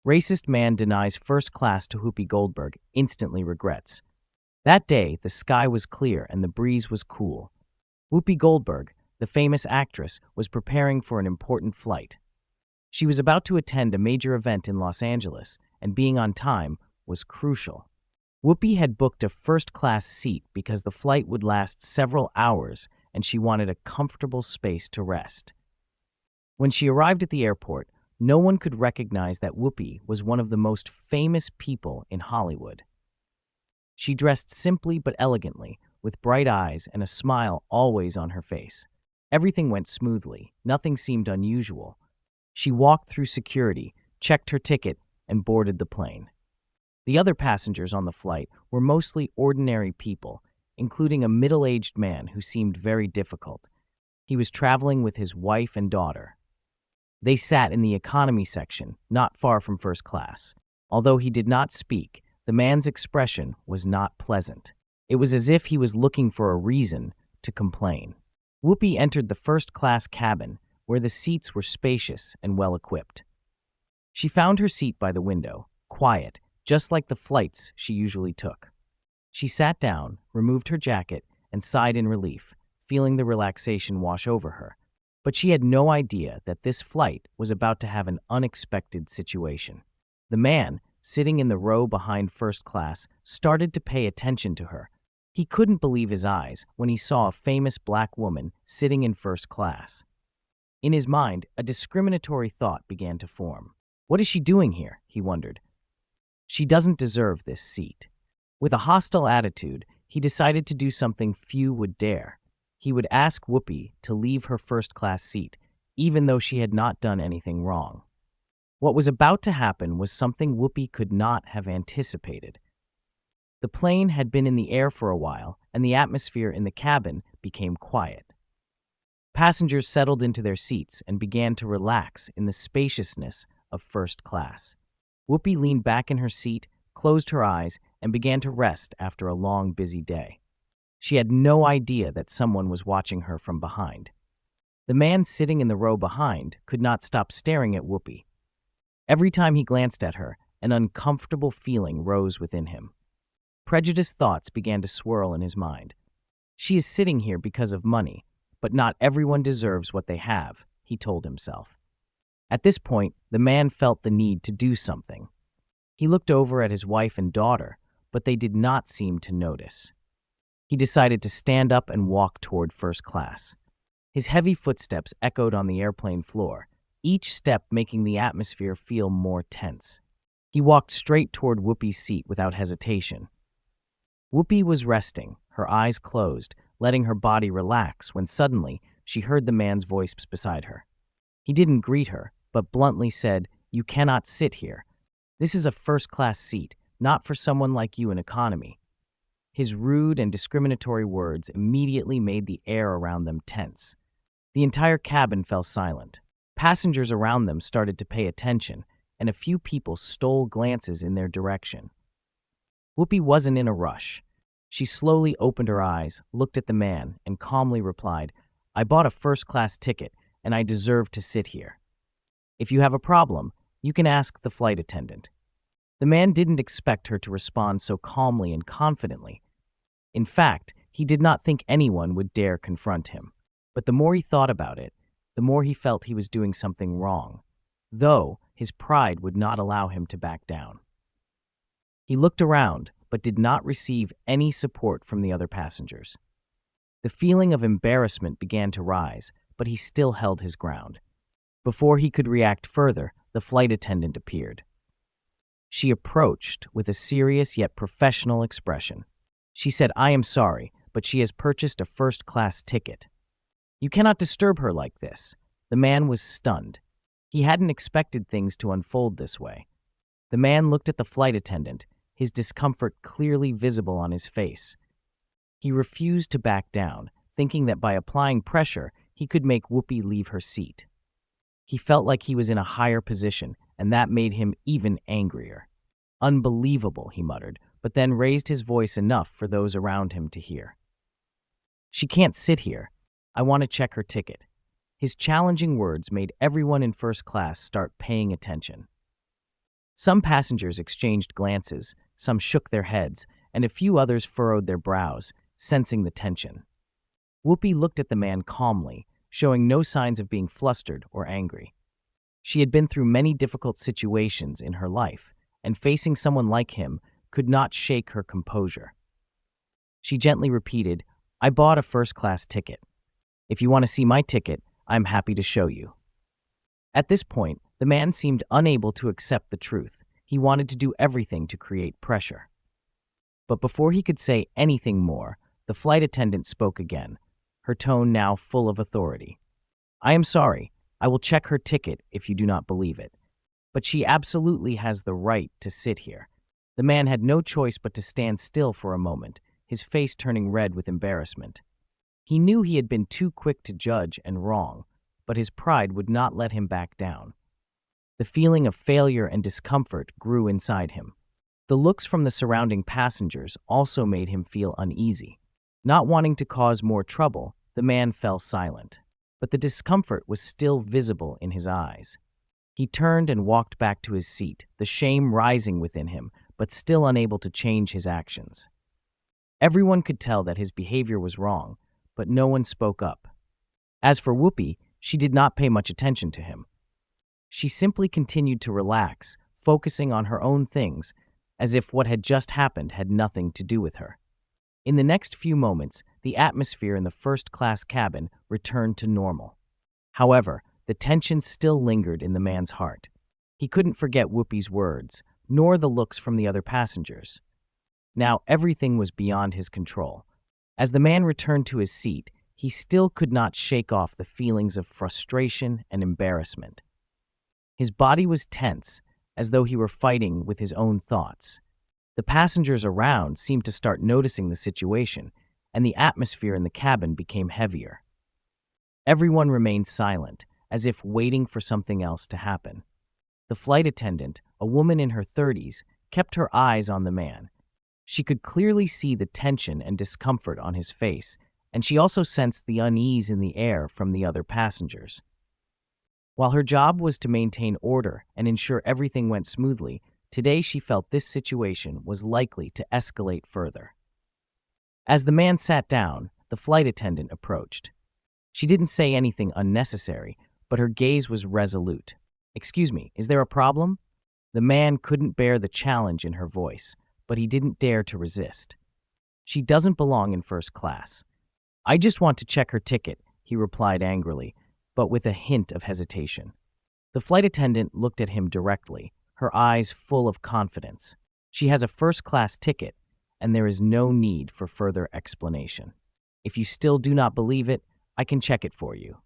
Racist man denies first class to Whoopi Goldberg, instantly regrets. That day, the sky was clear and the breeze was cool. Whoopi Goldberg, the famous actress, was preparing for an important flight. She was about to attend a major event in Los Angeles, and being on time was crucial. Whoopi had booked a first-class seat because the flight would last several hours and she wanted a comfortable space to rest. When she arrived at the airport, no one could recognize that Whoopi was one of the most famous people in Hollywood. She dressed simply but elegantly, with bright eyes and a smile always on her face. Everything went smoothly. Nothing seemed unusual. She walked through security, checked her ticket, and boarded the plane. The other passengers on the flight were mostly ordinary people, including a middle-aged man who seemed very difficult. He was traveling with his wife and daughter. They sat in the economy section, not far from first class. Although he did not speak, the man's expression was not pleasant. It was as if he was looking for a reason to complain. Whoopi entered the first-class cabin, where the seats were spacious and well-equipped. She found her seat by the window, quiet, just like the flights she usually took. She sat down, removed her jacket, and sighed in relief, feeling the relaxation wash over her. But she had no idea that this flight was about to have an unexpected situation. The man, sitting in the row behind first class, started to pay attention to her. He couldn't believe his eyes when he saw a famous black woman sitting in first class. In his mind, a discriminatory thought began to form. What is she doing here? He wondered. She doesn't deserve this seat. With a hostile attitude, he decided to do something few would dare. He would ask Whoopi to leave her first-class seat, even though she had not done anything wrong. What was about to happen was something Whoopi could not have anticipated. The plane had been in the air for a while, and the atmosphere in the cabin became quiet. Passengers settled into their seats and began to relax in the spaciousness of first class. Whoopi leaned back in her seat, closed her eyes, and began to rest after a long, busy day. She had no idea that someone was watching her from behind. The man sitting in the row behind could not stop staring at Whoopi. Every time he glanced at her, an uncomfortable feeling rose within him. Prejudiced thoughts began to swirl in his mind. She is sitting here because of money, but not everyone deserves what they have, he told himself. At this point, the man felt the need to do something. He looked over at his wife and daughter, but they did not seem to notice. He decided to stand up and walk toward first class. His heavy footsteps echoed on the airplane floor, each step making the atmosphere feel more tense. He walked straight toward Whoopi's seat without hesitation. Whoopi was resting, her eyes closed, letting her body relax when suddenly she heard the man's voice beside her. He didn't greet her, but bluntly said, "You cannot sit here. This is a first-class seat, not for someone like you in economy." His rude and discriminatory words immediately made the air around them tense. The entire cabin fell silent. Passengers around them started to pay attention, and a few people stole glances in their direction. Whoopi wasn't in a rush. She slowly opened her eyes, looked at the man, and calmly replied, "I bought a first-class ticket, and I deserve to sit here. If you have a problem, you can ask the flight attendant." The man didn't expect her to respond so calmly and confidently. In fact, he did not think anyone would dare confront him. But the more he thought about it, the more he felt he was doing something wrong, though his pride would not allow him to back down. He looked around, but did not receive any support from the other passengers. The feeling of embarrassment began to rise, but he still held his ground. Before he could react further, the flight attendant appeared. She approached with a serious yet professional expression. She said, "I am sorry, but she has purchased a first-class ticket." "You cannot disturb her like this." The man was stunned. He hadn't expected things to unfold this way. The man looked at the flight attendant, his discomfort clearly visible on his face. He refused to back down, thinking that by applying pressure, he could make Whoopi leave her seat. He felt like he was in a higher position, and that made him even angrier. "Unbelievable," he muttered, but then raised his voice enough for those around him to hear. "She can't sit here. I want to check her ticket." His challenging words made everyone in first class start paying attention. Some passengers exchanged glances, some shook their heads, and a few others furrowed their brows, sensing the tension. Whoopi looked at the man calmly, showing no signs of being flustered or angry. She had been through many difficult situations in her life, and facing someone like him could not shake her composure. She gently repeated, "I bought a first-class ticket. If you want to see my ticket, I'm happy to show you." At this point, the man seemed unable to accept the truth. He wanted to do everything to create pressure. But before he could say anything more, the flight attendant spoke again, her tone now full of authority. "I am sorry. I will check her ticket if you do not believe it. But she absolutely has the right to sit here." The man had no choice but to stand still for a moment, his face turning red with embarrassment. He knew he had been too quick to judge and wrong, but his pride would not let him back down. The feeling of failure and discomfort grew inside him. The looks from the surrounding passengers also made him feel uneasy. Not wanting to cause more trouble, the man fell silent. But the discomfort was still visible in his eyes. He turned and walked back to his seat, the shame rising within him, but still unable to change his actions. Everyone could tell that his behavior was wrong, but no one spoke up. As for Whoopi, she did not pay much attention to him. She simply continued to relax, focusing on her own things, as if what had just happened had nothing to do with her. In the next few moments, the atmosphere in the first-class cabin returned to normal. However, the tension still lingered in the man's heart. He couldn't forget Whoopi's words, nor the looks from the other passengers. Now everything was beyond his control. As the man returned to his seat, he still could not shake off the feelings of frustration and embarrassment. His body was tense, as though he were fighting with his own thoughts. The passengers around seemed to start noticing the situation, and the atmosphere in the cabin became heavier. Everyone remained silent, as if waiting for something else to happen. The flight attendant, a woman in her 30s, kept her eyes on the man. She could clearly see the tension and discomfort on his face, and she also sensed the unease in the air from the other passengers. While her job was to maintain order and ensure everything went smoothly, today she felt this situation was likely to escalate further. As the man sat down, the flight attendant approached. She didn't say anything unnecessary, but her gaze was resolute. "Excuse me, is there a problem?" The man couldn't bear the challenge in her voice, but he didn't dare to resist. "She doesn't belong in first class." "I just want to check her ticket," he replied angrily, but with a hint of hesitation. The flight attendant looked at him directly, her eyes full of confidence. "She has a first-class ticket, and there is no need for further explanation. If you still do not believe it, I can check it for you."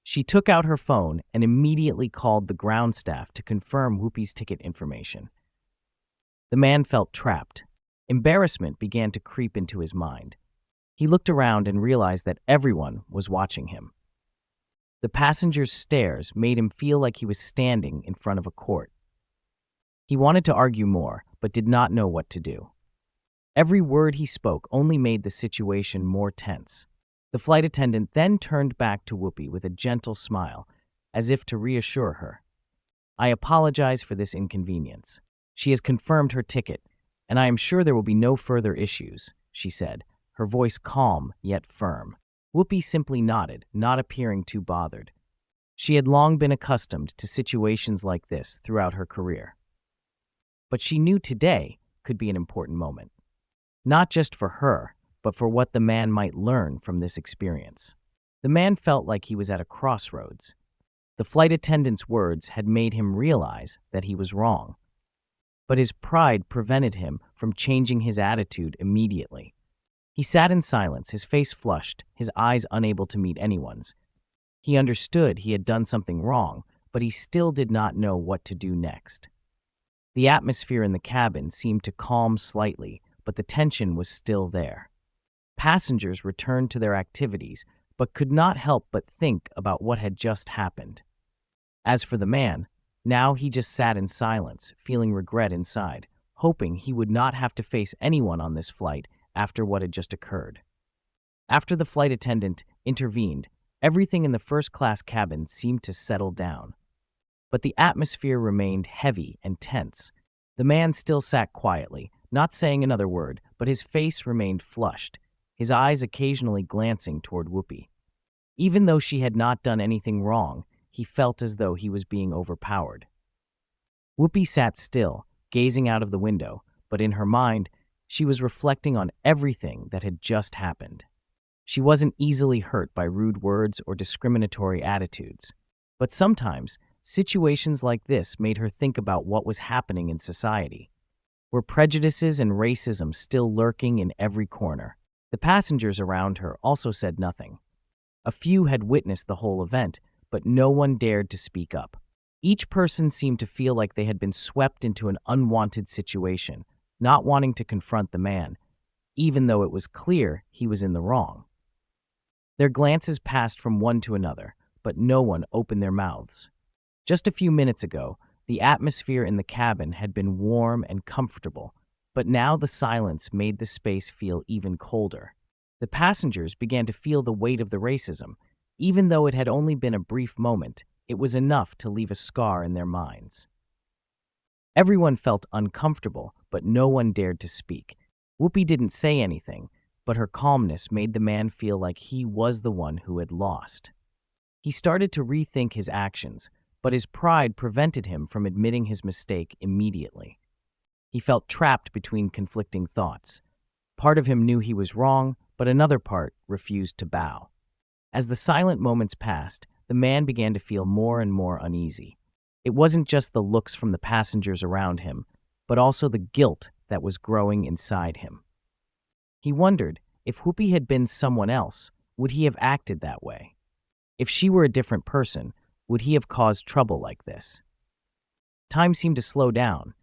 She took out her phone and immediately called the ground staff to confirm Whoopi's ticket information. The man felt trapped. Embarrassment began to creep into his mind. He looked around and realized that everyone was watching him. The passengers' stares made him feel like he was standing in front of a court. He wanted to argue more, but did not know what to do. Every word he spoke only made the situation more tense. The flight attendant then turned back to Whoopi with a gentle smile, as if to reassure her. "I apologize for this inconvenience. She has confirmed her ticket, and I am sure there will be no further issues," she said, her voice calm yet firm. Whoopi simply nodded, not appearing too bothered. She had long been accustomed to situations like this throughout her career. But she knew today could be an important moment. Not just for her, but for what the man might learn from this experience. The man felt like he was at a crossroads. The flight attendant's words had made him realize that he was wrong. But his pride prevented him from changing his attitude immediately. He sat in silence, his face flushed, his eyes unable to meet anyone's. He understood he had done something wrong, but he still did not know what to do next. The atmosphere in the cabin seemed to calm slightly, but the tension was still there. Passengers returned to their activities, but could not help but think about what had just happened. As for the man, now he just sat in silence, feeling regret inside, hoping he would not have to face anyone on this flight after what had just occurred. After the flight attendant intervened, everything in the first-class cabin seemed to settle down. but the atmosphere remained heavy and tense. The man still sat quietly, not saying another word, but his face remained flushed, his eyes occasionally glancing toward Whoopi. Even though she had not done anything wrong, he felt as though he was being overpowered. Whoopi sat still, gazing out of the window, but in her mind, she was reflecting on everything that had just happened. She wasn't easily hurt by rude words or discriminatory attitudes, but sometimes situations like this made her think about what was happening in society. Were prejudices and racism still lurking in every corner? The passengers around her also said nothing. A few had witnessed the whole event, but no one dared to speak up. Each person seemed to feel like they had been swept into an unwanted situation, not wanting to confront the man, even though it was clear he was in the wrong. Their glances passed from one to another, but no one opened their mouths. Just a few minutes ago, the atmosphere in the cabin had been warm and comfortable, but now the silence made the space feel even colder. The passengers began to feel the weight of the racism. Even though it had only been a brief moment, it was enough to leave a scar in their minds. Everyone felt uncomfortable, but no one dared to speak. Whoopi didn't say anything, but her calmness made the man feel like he was the one who had lost. He started to rethink his actions, but his pride prevented him from admitting his mistake immediately. He felt trapped between conflicting thoughts. Part of him knew he was wrong, but another part refused to bow. As the silent moments passed, the man began to feel more and more uneasy. It wasn't just the looks from the passengers around him, but also the guilt that was growing inside him. He wondered, if Whoopi had been someone else, would he have acted that way? If she were a different person, would he have caused trouble like this? Time seemed to slow down.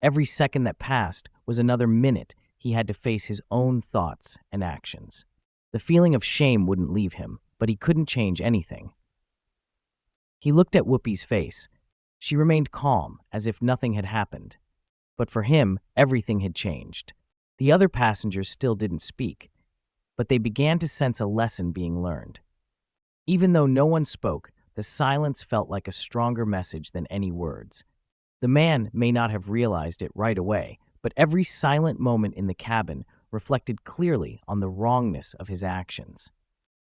Every second that passed was another minute he had to face his own thoughts and actions. The feeling of shame wouldn't leave him, but he couldn't change anything. He looked at Whoopi's face. She remained calm, as if nothing had happened. But for him, everything had changed. The other passengers still didn't speak, but they began to sense a lesson being learned. Even though no one spoke, the silence felt like a stronger message than any words. The man may not have realized it right away, but every silent moment in the cabin reflected clearly on the wrongness of his actions.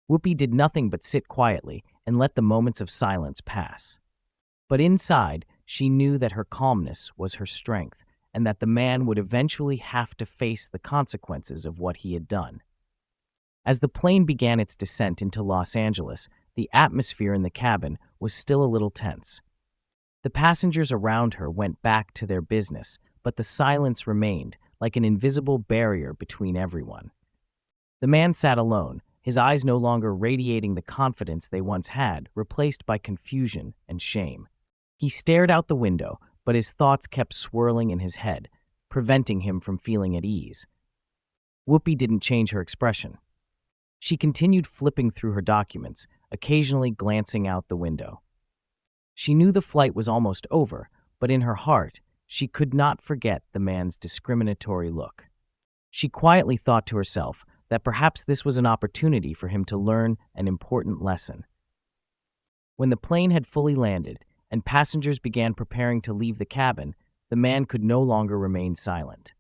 Whoopi did nothing but sit quietly and let the moments of silence pass. But inside, she knew that her calmness was her strength, and that the man would eventually have to face the consequences of what he had done. As the plane began its descent into Los Angeles, the atmosphere in the cabin was still a little tense. The passengers around her went back to their business, but the silence remained, like an invisible barrier between everyone. The man sat alone, his eyes no longer radiating the confidence they once had, replaced by confusion and shame. He stared out the window, but his thoughts kept swirling in his head, preventing him from feeling at ease. Whoopi didn't change her expression. She continued flipping through her documents, occasionally glancing out the window. She knew the flight was almost over, but in her heart, she could not forget the man's discriminatory look. She quietly thought to herself that perhaps this was an opportunity for him to learn an important lesson. When the plane had fully landed and passengers began preparing to leave the cabin, the man could no longer remain silent.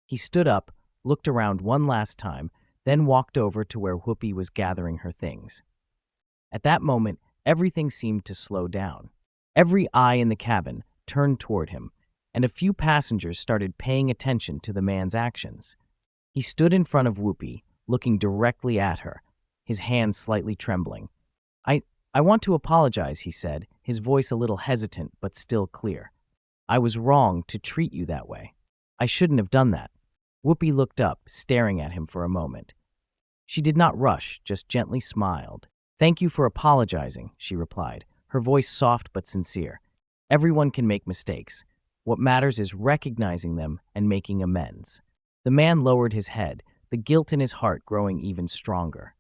He stood up, looked around one last time, then walked over to where Whoopi was gathering her things. At that moment, everything seemed to slow down. Every eye in the cabin turned toward him, and a few passengers started paying attention to the man's actions. He stood in front of Whoopi, looking directly at her, his hands slightly trembling. I want to apologize, he said, his voice a little hesitant but still clear. I was wrong to treat you that way. I shouldn't have done that. Whoopi looked up, staring at him for a moment. She did not rush, just gently smiled. Thank you for apologizing, she replied, her voice soft but sincere. Everyone can make mistakes. What matters is recognizing them and making amends. The man lowered his head, the guilt in his heart growing even stronger.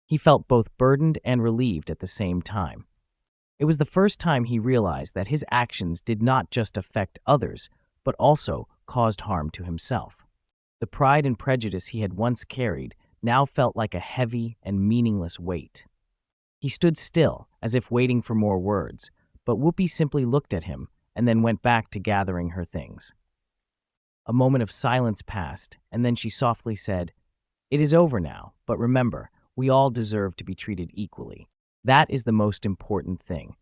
He felt both burdened and relieved at the same time. It was the first time he realized that his actions did not just affect others, but also caused harm to himself. The pride and prejudice he had once carried now felt like a heavy and meaningless weight. He stood still, as if waiting for more words, but Whoopi simply looked at him and then went back to gathering her things. A moment of silence passed, and then she softly said, "It is over now, but remember, we all deserve to be treated equally. That is the most important thing."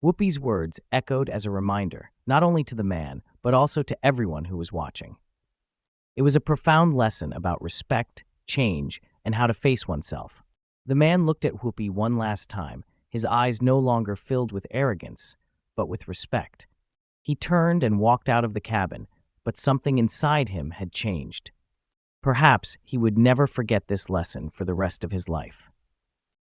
Whoopi's words echoed as a reminder, not only to the man, but also to everyone who was watching. It was a profound lesson about respect, change, and how to face oneself. The man looked at Whoopi one last time, his eyes no longer filled with arrogance, but with respect. He turned and walked out of the cabin, but something inside him had changed. Perhaps he would never forget this lesson for the rest of his life.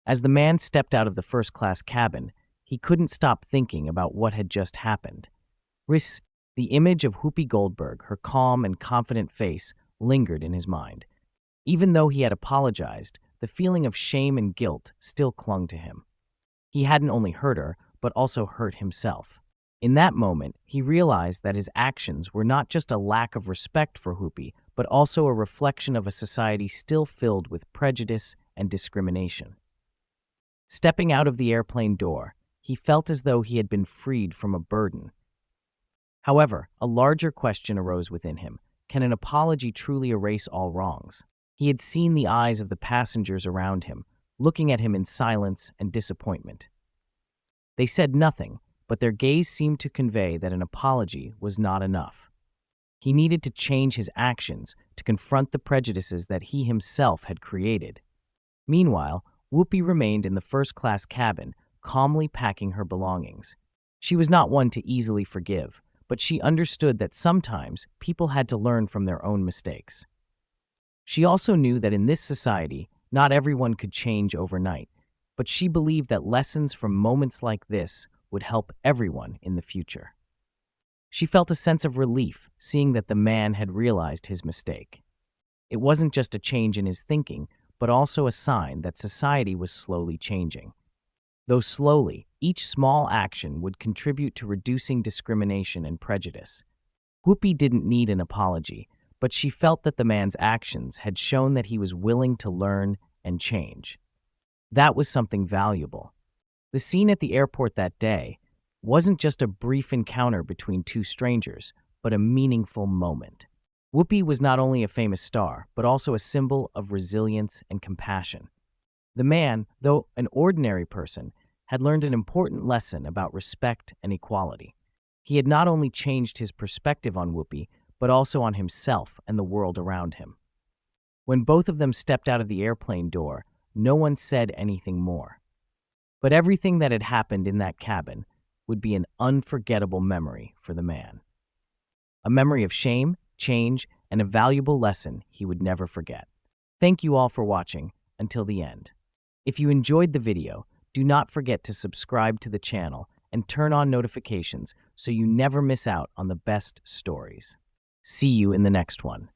As the man stepped out of the first-class cabin, he couldn't stop thinking about what had just happened. The image of Whoopi Goldberg, her calm and confident face, lingered in his mind. Even though he had apologized, the feeling of shame and guilt still clung to him. He hadn't only hurt her, but also hurt himself. In that moment, he realized that his actions were not just a lack of respect for Whoopi, but also a reflection of a society still filled with prejudice and discrimination. Stepping out of the airplane door, he felt as though he had been freed from a burden. However, a larger question arose within him. Can an apology truly erase all wrongs? He had seen the eyes of the passengers around him, looking at him in silence and disappointment. They said nothing, but their gaze seemed to convey that an apology was not enough. He needed to change his actions to confront the prejudices that he himself had created. Meanwhile, Whoopi remained in the first-class cabin, calmly packing her belongings. She was not one to easily forgive, but she understood that sometimes people had to learn from their own mistakes. She also knew that in this society, not everyone could change overnight, but she believed that lessons from moments like this would help everyone in the future. She felt a sense of relief seeing that the man had realized his mistake. It wasn't just a change in his thinking, but also a sign that society was slowly changing. Though slowly, each small action would contribute to reducing discrimination and prejudice. Whoopi didn't need an apology, but she felt that the man's actions had shown that he was willing to learn and change. That was something valuable. The scene at the airport that day wasn't just a brief encounter between two strangers, but a meaningful moment. Whoopi was not only a famous star, but also a symbol of resilience and compassion. The man, though an ordinary person, had learned an important lesson about respect and equality. He had not only changed his perspective on Whoopi, but also on himself and the world around him. When both of them stepped out of the airplane door, no one said anything more. But everything that had happened in that cabin would be an unforgettable memory for the man. A memory of shame, change, and a valuable lesson he would never forget. Thank you all for watching until the end. If you enjoyed the video, do not forget to subscribe to the channel and turn on notifications so you never miss out on the best stories. See you in the next one.